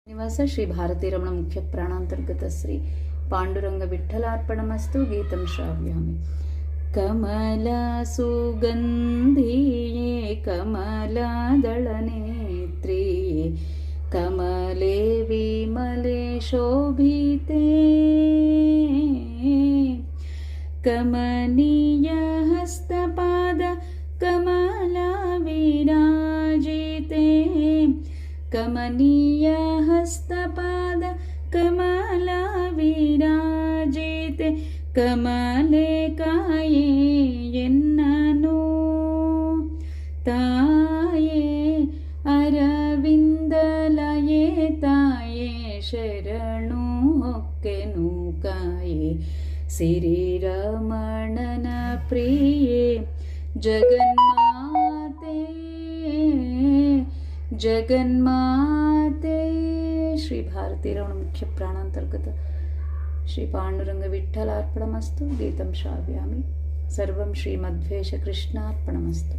निवास श्री भारती रमण मुख्य प्राणांतर्गत श्री पांडुरंग विठ्ठलार्पणमस्तु। गीतं श्राव्यामि। कमला सुगन्धिये कमलादलनेत्रिये कमले विमले शोभिते कमनीय हस्तपाद कमला विराजिते कमनीय हस्तपाद कमला विराजिते कमले काये ಎನ್ನನು ತಾಯೇ ಅರವಿಂದಲಯೇ ತಾಯೇ ಶರಣು ಹೊಕ್ಕೆನು ಕಾಯೇ ಶ್ರೀರಮಣನ ಪ್ರಿಯೆ ಜಗನ್ಮಾತೆ जगन्माते। श्री भारती रमण मुख्य प्राणांतर्गत श्री पांडुरंग विठ्ठलार्पणमस्तु। गीतं श्राव्यामि। सर्वं श्रीमध्वेश कृष्णार्पणमस्तु।